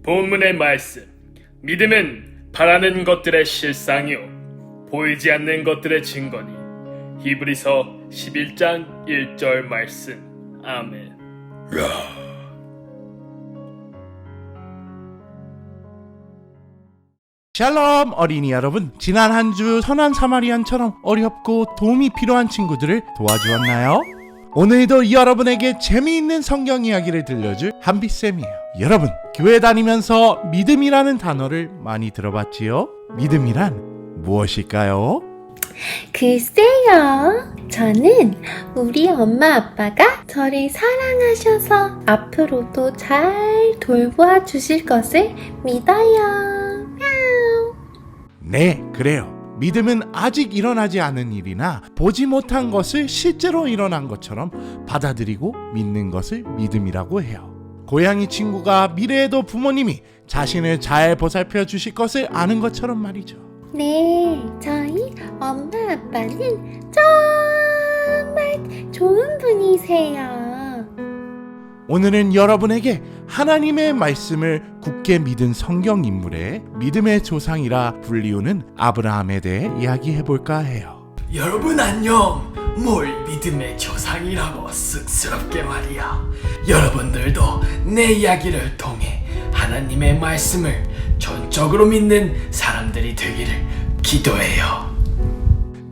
본문의 말씀. 믿음은 바라는 것들의 실상이요 보이지 않는 것들의 증거니. 히브리서 11장 1절 말씀. 아멘. 샬롬 어린이 여러분, 지난 한 주 선한 사마리안처럼 어렵고 도움이 필요한 친구들을 도와주었나요? 오늘도 여러분에게 재미있는 성경 이야기를 들려줄 한비쌤이에요. 여러분, 교회 다니면서 믿음이라는 단어를 많이 들어봤지요? 믿음이란 무엇일까요? 글쎄요, 저는 우리 엄마 아빠가 저를 사랑하셔서 앞으로도 잘 돌보아 주실 것을 믿어요. мя우. 네, 그래요. 믿음은 아직 일어나지 않은 일이나 보지 못한 것을 실제로 일어난 것처럼 받아들이고 믿는 것을 믿음이라고 해요. 고양이 친구가 미래에도 부모님이 자신을 잘 보살펴 주실 것을 아는 것처럼 말이죠. 네, 저희 엄마 아빠는 정말 좋은 분이세요. 오늘은 여러분에게 하나님의 말씀을 굳게 믿은 성경 인물의 믿음의 조상이라 불리우는 아브라함에 대해 이야기해 볼까 해요. 여러분 안녕. 뭘 믿음의 조상이라고 쑥스럽게 말이야. 여러분들도 내 이야기를 통해 하나님의 말씀을 전적으로 믿는 사람들이 되기를 기도해요.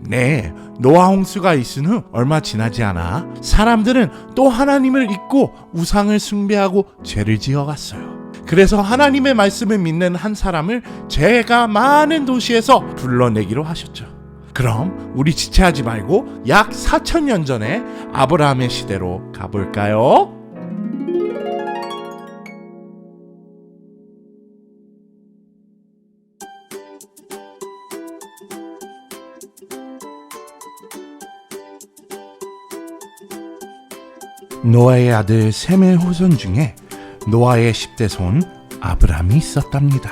네, 노아 홍수가 있은 후 얼마 지나지 않아 사람들은 또 하나님을 잊고 우상을 숭배하고 죄를 지어갔어요. 그래서 하나님의 말씀을 믿는 한 사람을 죄가 많은 도시에서 불러내기로 하셨죠. 그럼 우리 지체하지 말고 약 4,000년 전에 아브라함의 시대로 가볼까요? 노아의 아들 셈의 후손 중에 노아의 10대 손 아브람이 있었답니다.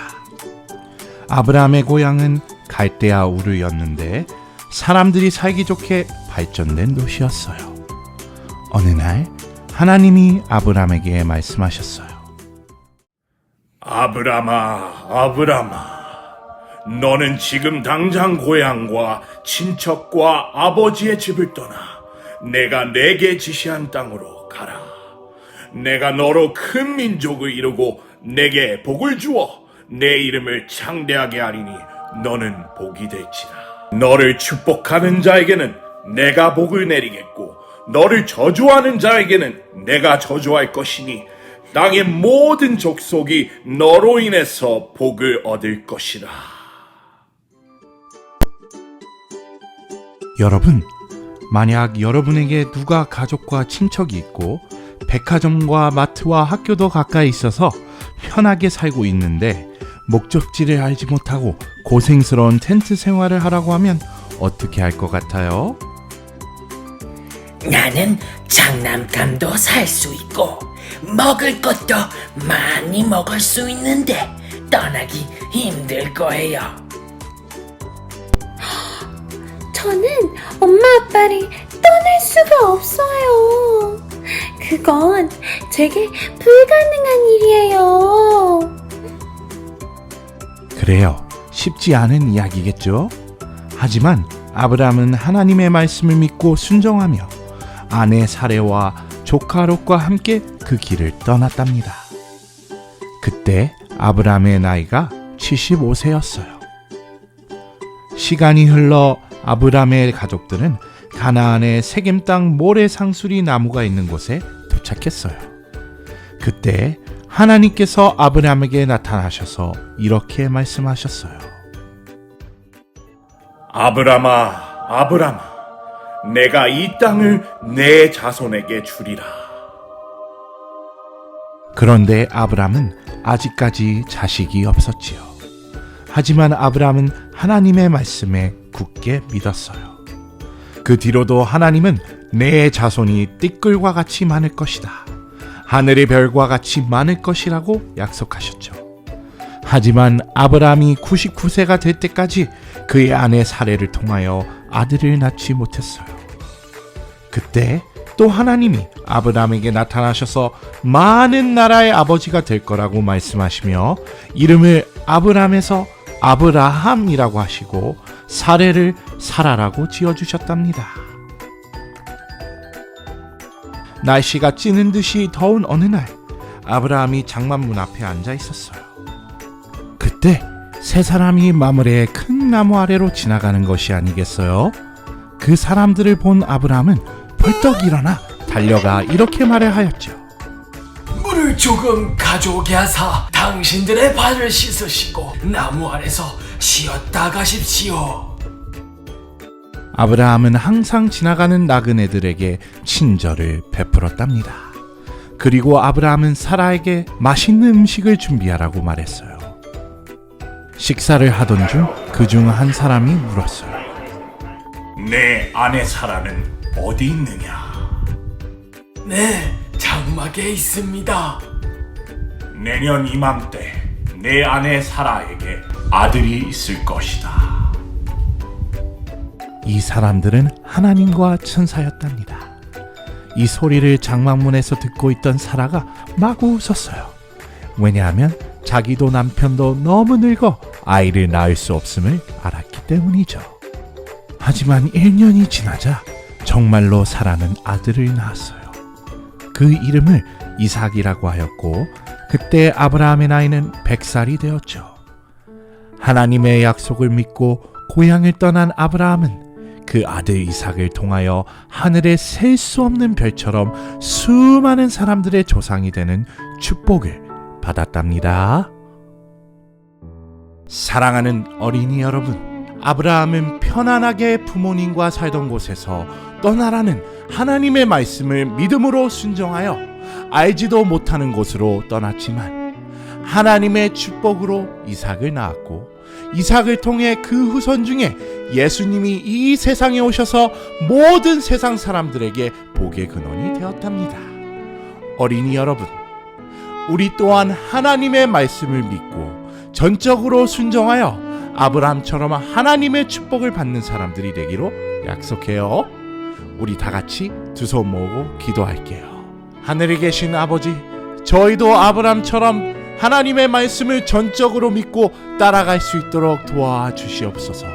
아브람의 고향은 갈대아 우르였는데 사람들이 살기 좋게 발전된 도시였어요. 어느 날 하나님이 아브람에게 말씀하셨어요. 아브라마, 아브라마, 너는 지금 당장 고향과 친척과 아버지의 집을 떠나 내가 내게 지시한 땅으로 가라. 내가 너로 큰 민족을 이루고 내게 복을 주어 내 이름을 창대하게 하리니 너는 복이 될지라. 너를 축복하는 자에게는 내가 복을 내리겠고 너를 저주하는 자에게는 내가 저주할 것이니 땅의 모든 족속이 너로 인해서 복을 얻을 것이라. 여러분, 만약 여러분에게 누가 가족과 친척이 있고 백화점과 마트와 학교도 가까이 있어서 편하게 살고 있는데 목적지를 알지 못하고 고생스러운 텐트 생활을 하라고 하면 어떻게 할 것 같아요? 나는 장난감도 살 수 있고 먹을 것도 많이 먹을 수 있는데 떠나기 힘들 거예요. 저는 엄마 아빠를 떠날 수가 없어요. 그건 제게 불가능한 일이에요. 그래요. 쉽지 않은 이야기겠죠? 하지만 아브라함은 하나님의 말씀을 믿고 순종하며 아내 사레와 조카 롯과 함께 그 길을 떠났답니다. 그때 아브라함의 나이가 75세였어요. 시간이 흘러 아브라함의 가족들은 가나안의 세겜 땅 모래 상수리 나무가 있는 곳에 도착했어요. 그때 하나님께서 아브라함에게 나타나셔서 이렇게 말씀하셨어요. 아브라마, 아브라마, 내가 이 땅을 내 자손에게 주리라. 그런데 아브라함은 아직까지 자식이 없었지요. 하지만 아브라함은 하나님의 말씀에 굳게 믿었어요. 그 뒤로도 하나님은 내 자손이 띠끌과 같이 많을 것이다. 하늘의 별과 같이 많을 것이라고 약속하셨죠. 하지만 아브라함이 99세가 될 때까지 그의 아내 사레를 통하여 아들을 낳지 못했어요. 그때 또 하나님이 아브라함에게 나타나셔서 많은 나라의 아버지가 될 거라고 말씀하시며 이름을 아브람에서 아브라함이라고 하시고 사레를 사라라고 지어주셨답니다. 날씨가 찌는 듯이 더운 어느 날 아브라함이 장만문 앞에 앉아 있었어요. 그때 세 사람이 마물의 큰 나무 아래로 지나가는 것이 아니겠어요? 그 사람들을 본 아브라함은 벌떡 일어나 달려가 이렇게 말하였죠. 물을 조금 가져오게 하사 당신들의 발을 씻으시고 나무 아래서 쉬었다 가십시오. 아브라함은 항상 지나가는 나그네들에게 친절을 베풀었답니다. 그리고 아브라함은 사라에게 맛있는 음식을 준비하라고 말했어요. 식사를 하던 중 그 중 한 사람이 물었어요. 내 아내 사라는 어디 있느냐? 네, 장막에 있습니다. 내년 이맘때 내 아내 사라에게 아들이 있을 것이다. 이 사람들은 하나님과 천사였답니다. 이 소리를 장막문에서 듣고 있던 사라가 마구 웃었어요. 왜냐하면 자기도 남편도 너무 늙어 아이를 낳을 수 없음을 알았기 때문이죠. 하지만 1년이 지나자 정말로 사라는 아들을 낳았어요. 그 이름을 이삭이라고 하였고 그때 아브라함의 나이는 100살이 되었죠. 하나님의 약속을 믿고 고향을 떠난 아브라함은 그 아들 이삭을 통하여 하늘에 셀 수 없는 별처럼 수많은 사람들의 조상이 되는 축복을 받았답니다. 사랑하는 어린이 여러분, 아브라함은 편안하게 부모님과 살던 곳에서 떠나라는 하나님의 말씀을 믿음으로 순종하여 알지도 못하는 곳으로 떠났지만 하나님의 축복으로 이삭을 낳았고 이삭을 통해 그 후손 중에 예수님이 이 세상에 오셔서 모든 세상 사람들에게 복의 근원이 되었답니다. 어린이 여러분, 우리 또한 하나님의 말씀을 믿고 전적으로 순종하여 아브라함처럼 하나님의 축복을 받는 사람들이 되기로 약속해요. 우리 다 같이 두 손 모으고 기도할게요. 하늘에 계신 아버지, 저희도 아브라함처럼 하나님의 말씀을 전적으로 믿고 따라갈 수 있도록 도와주시옵소서.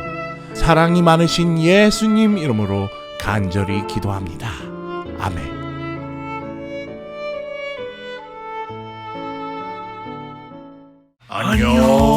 사랑이 많으신 예수님 이름으로 간절히 기도합니다. 아멘. 안녕.